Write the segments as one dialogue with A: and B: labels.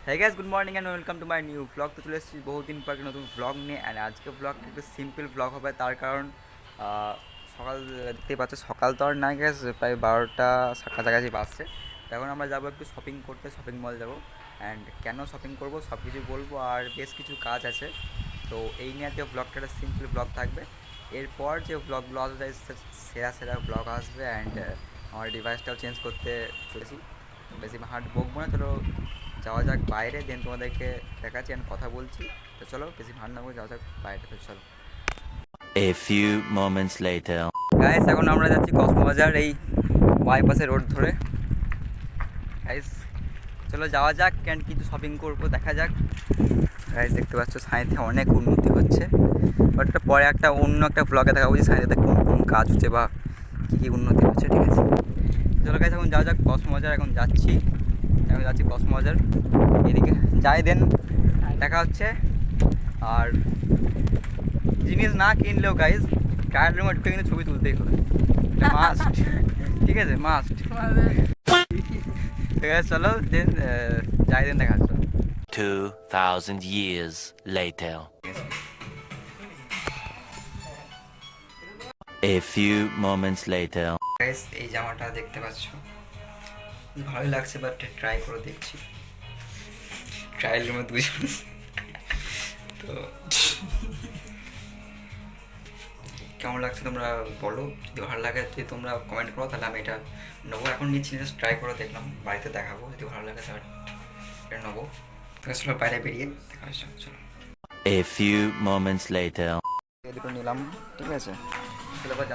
A: হ্যাঁ guys, good morning and welcome to my new blog. তো চলে এসেছি বহুদিন পর একটা নতুন ব্লগ নিয়ে। অ্যান্ড আজকে ব্লগ একটু সিম্পল ব্লগ হবে, তার কারণ সকাল দেখতেই পাচ্ছ, সকাল তো আর না গ্যাস, প্রায় 12টা কাছাকাছি বাজছে। এখন আমরা যাবো একটু শপিং করতে, শপিং মল যাবো। অ্যান্ড কেন শপিং করবো সব কিছু বলবো, আর বেশ কিছু কাজ আছে। তো এই নিয়ে আজকে ব্লগটা একটা সিম্পল ব্লগ থাকবে। এরপর যে ব্লগগুলো আসবে সেরা সেরা ব্লগ আসবে। অ্যান্ড আমার ডিভাইসটাও চেঞ্জ করতে চলেছি। বেশি হার্ড বকবো না, চলো যাওয়া যাক বাইরে, দেন তোমাদেরকে দেখাচ্ছি অ্যান্ড কথা বলছি। তো চলো বেশি ভাড় না করে যাওয়া যাক বাইরে। তো চলো
B: A few moments later.
A: Guys, এখন আমরা যাচ্ছি কসমোবাজার, এই বাইপাসের রোড ধরে। গাইস চলো যাওয়া যাক, অ্যান্ড কিছু শপিং করবো, দেখা যাক। গাইস দেখতে পাচ্ছ সাইন্সে অনেক উন্নতি হচ্ছে, বাট এটা পরে অন্য একটা ব্লগে দেখাবো যে সাইন্সেতে কোন কোন কাজ হচ্ছে বা কী কী উন্নতি হচ্ছে, ঠিক আছে। চলো গাইস এখন যাওয়া যাক কসমোবাজার, এখন যাচ্ছি কসমোবাজার, এদিকে যাই, দেন দেখা হচ্ছে। আর জিনিস না কিনলেও গাইজ ট্রায়াল রুমে ঢুকে কিন্তু ছবি তুলতেই হবে, এটা মাস্ট, ঠিক আছে, মাস্ট। ঠিক আছে চলো দেন যাই, দেন দেখা হচ্ছে।
B: 2,000 years later. A few moments later.
A: Guys এই জামাটা দেখতে পাচ্ছ, ভালোই লাগছে, বাট ট্রাই করে দেখছি। ট্রায়াল রুমে দুজন, তো কেমন লাগছে তোমরা বলো, যদি ভালো লাগে যদি তোমরা কমেন্ট করো, তাহলে আমি এটা নেবো। এখন নিচ্ছি, জাস্ট ট্রাই করে দেখলাম, বাড়িতে দেখাবো, যদি ভালো লাগে তাহলে এটা নেবো। তো চলো বাইরে বেরিয়ে দেখা হচ্ছে, চলো।
B: A few moments later.
A: এই দুটো নিলাম, ঠিক আছে। চলো এবার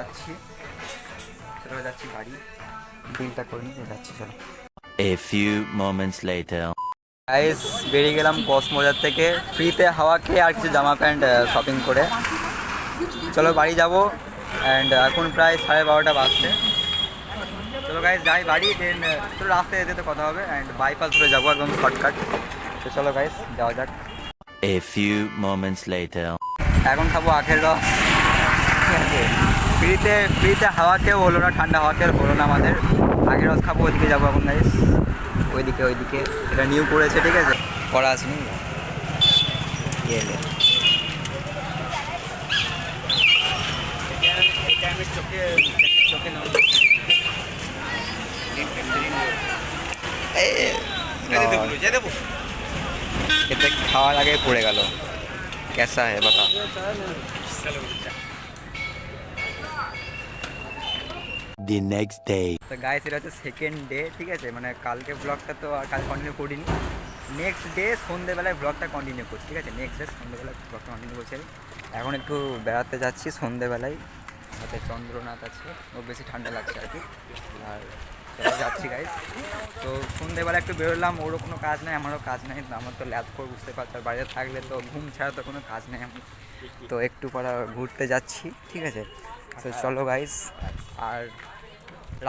A: যাচ্ছি, বাড়ি, বিলটা করে নিয়ে যাচ্ছি, চলো।
B: A few moments later.
A: Guys বেরিয়ে গেলাম কসমোবাজার থেকে, ফ্রিতে হাওয়া খেয়ে আর কিছু জামা প্যান্ট শপিং করে। চলো বাড়ি যাবো। অ্যান্ড এখন প্রায় 12:30 বাজছে। চলো গাইস যাই বাড়ি, দেন চলো রাস্তায় যেতে কথা হবে। অ্যান্ড বাইপাস ধরে যাবো একদম শর্টকাট। তো চলো গাইস যাওয়া যাক।
B: A few moments later.
A: এখন খাবো আখের রস, ঠিক আছে। ফ্রিতে হাওয়া খেয়েও হলো না, ঠান্ডা হাওয়া খেয়ে হলো না আমাদের। আখের রস খাবো, ওইদিকে যাবো এখন গাইস, ওইদিকে এটা নিউ করেছে, ঠিক আছে, করা আসেনি এলে। এতে খাওয়ার আগে পড়ে গেল, कैसा है बता।
B: The next day.
A: তো গাইস এটা হচ্ছে সেকেন্ড ডে, ঠিক আছে, মানে কালকে ব্লগটা তো আর কাল কন্টিনিউ করিনি। নেক্সট ডে সন্ধ্যেবেলায় ব্লগটা কন্টিনিউ করছি, ঠিক আছে, নেক্সট ডে সন্ধ্যেবেলায় ব্লগটা কন্টিনিউ করছি। এখন একটু বেড়াতে যাচ্ছি সন্ধ্যেবেলায়, সাথে চন্দ্রনাথ আছে, ও বেশি ঠান্ডা লাগছে আর কি। আর যাচ্ছি গাইস। তো সন্ধ্যেবেলা একটু বেরোলাম, ওরও কোনো কাজ নেই, আমারও কাজ নেই, আমার তো ল্যাব করে বুঝতে পারছি, আর বাইরে থাকলে তো ঘুম ছাড়া তো কোনো কাজ নেই আমি। তো একটু পরে ঘুরতে যাচ্ছি, ঠিক আছে। তো চলো গাইস। আর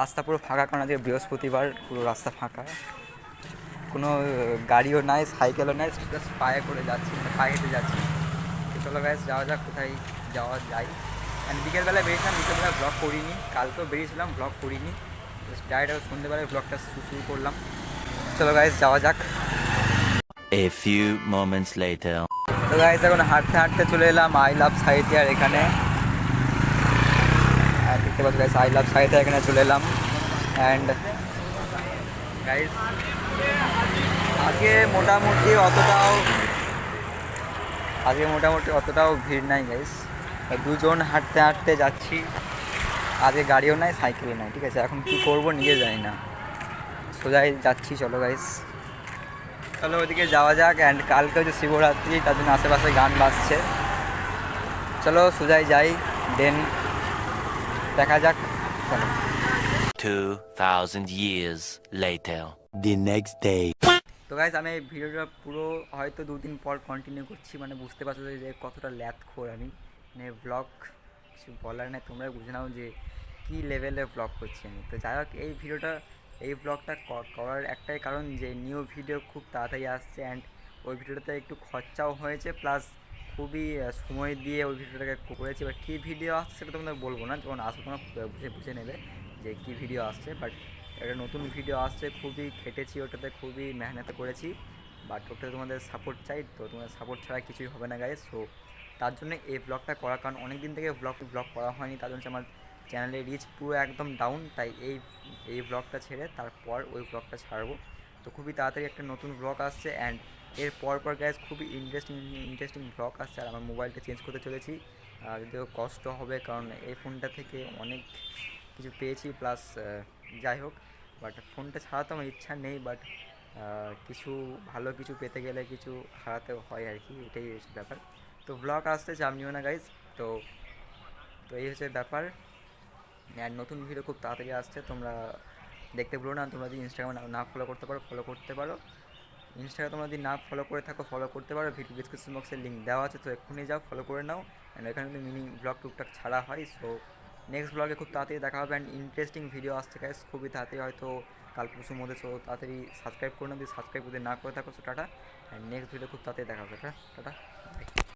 A: রাস্তা পুরো ফাঁকা, কারণ আজকে বৃহস্পতিবার, পুরো রাস্তা ফাঁকা, কোনো গাড়িও নাই, সাইকেলও নাই, জাস্ট পায়ে করে যাচ্ছি, মানে পায়ে হেঁটে যাচ্ছি। তো চলো গাইস যাওয়া যাক, কোথায় যাওয়া যায়। অ্যান্ড বিকেলবেলা বেরিয়েছিলাম, বিকেলবেলা ব্লগ করিনি, কালকেও বেরিয়েছিলাম ব্লগ করিনি, ডাইরেক্ট সন্ধ্যেবেলায় ব্লগটা শুরু করলাম। চলো গাইস যাওয়া যাক।
B: A few moments later.
A: তো গাইস এখন হাঁটতে হাঁটতে চলে এলাম আই লাভ সাহিত্যিয়ার এখানে। দেখতে পাচ্ছি গাইস আই লাভ সাহিত্যিয়ার এখানে চলে এলাম। অ্যান্ড গাইস আজকে মোটামুটি অতটাও ভিড় নাই গাইস, দুজন হাঁটতে হাঁটতে যাচ্ছি। আজকে গাড়িও নাই, সাইকেলও নাই, ঠিক আছে। এখন কী করবো নিজে জানি না, সোজাই যাচ্ছি। চলো গাইস চলো ওইদিকে যাওয়া যাক। অ্যান্ড কালকে হচ্ছে শিবরাত্রি, তার জন্য আশেপাশে গান বাজছে। চলো সোজাই যাই, দেন দেখা যাক, চলো।
B: 2,000 years later. The next day.
A: তো গাইস আমি এই ভিডিওটা পুরো হয়তো 2 দিন পর কন্টিনিউ করছি, মানে বুঝতে পারছো যে কতটা ল্যাথখোর আমি, মানে ব্লগ কিছু বলার নেই, তোমরা বুঝে নাও যে কী লেভেলে ব্লগ করছি আমি। তো যাই হোক এই ব্লগটা করার একটাই কারণ যে নিউ ভিডিও খুব তাড়াতাড়ি আসছে। অ্যান্ড ওই ভিডিওটাতে একটু খরচাও হয়েছে, প্লাস খুবই সময় দিয়ে ওই ভিডিওটাকে করেছি। এবার কী ভিডিও আসছে সেটা তোমাদের বলবো না, যখন আসবে তোমরা বুঝে নেবে যে কী ভিডিও আসছে। বাট একটা নতুন ভিডিও আসছে, খুবই খেটেছি ওটাতে, খুবই মেহনত করেছি, বাট ওটা তোমাদের সাপোর্ট চাই, তো তোমাদের সাপোর্ট ছাড়া কিছুই হবে না গাইস। সো তার জন্য এই ব্লগটা করা, কারণ অনেক দিন থেকে ব্লগ করা হয়নি, তার জন্য আমার চ্যানেলের রিচ পুরো একদম ডাউন, তাই এই ব্লগটা ছেড়ে তারপর ওই ব্লগটা ছাড়বো। তো খুবই তাড়াতাড়ি একটা নতুন ব্লগ আসছে, অ্যান্ড এর পর গাইজ খুবই ইন্টারেস্টিং ব্লগ আসছে। আর আমার মোবাইলটা চেঞ্জ করতে চলেছি, যদিও কষ্ট হবে কারণ এই ফোনটা থেকে অনেক কিছু পেয়েছি, প্লাস যাই হোক, বাট ফোনটা ছাড়া তো আমার ইচ্ছা নেই, বাট কিছু ভালো কিছু পেতে গেলে কিছু হারাতেও হয় আর কি, এটাই হচ্ছে ব্যাপার। তো ব্লগ আসতে চাপ নিও না গাইজ। তো তো এই হচ্ছে ব্যাপার, আর নতুন ভিডিও খুব তাড়াতাড়ি আসছে, তোমরা দেখতে ভুলো না। তোমরা যদি ইনস্টাগ্রামে না ফলো করতে পারো, ফলো করতে পারো। ইনস্টাগ্রামে তোমরা যদি না ফলো করে থাকো, ফলো করতে পারো, ভিডিও ডিসক্রিপশন বক্সের লিঙ্ক দেওয়া আছে, তো এক্ষুনি যাও ফলো করে নাও। অ্যান্ড এখানে কিন্তু মিনি ব্লগ টুকটাক ছাড়া হয়। সো নেক্সট ব্লগে খুব তাড়াতাড়ি দেখা হবে, অ্যান্ড ইন্টারেস্টিং ভিডিও আসছে গাইস খুবই তাড়াতাড়ি, হয়তো কাল পরশুর মধ্যে। সো তাড়াতাড়ি সাবস্ক্রাইব করে নাও, যদি সাবস্ক্রাইব যদি না করে থাকো। So tata, and next video খুব তাড়াতাড়ি দেখা হবে। Tata tata.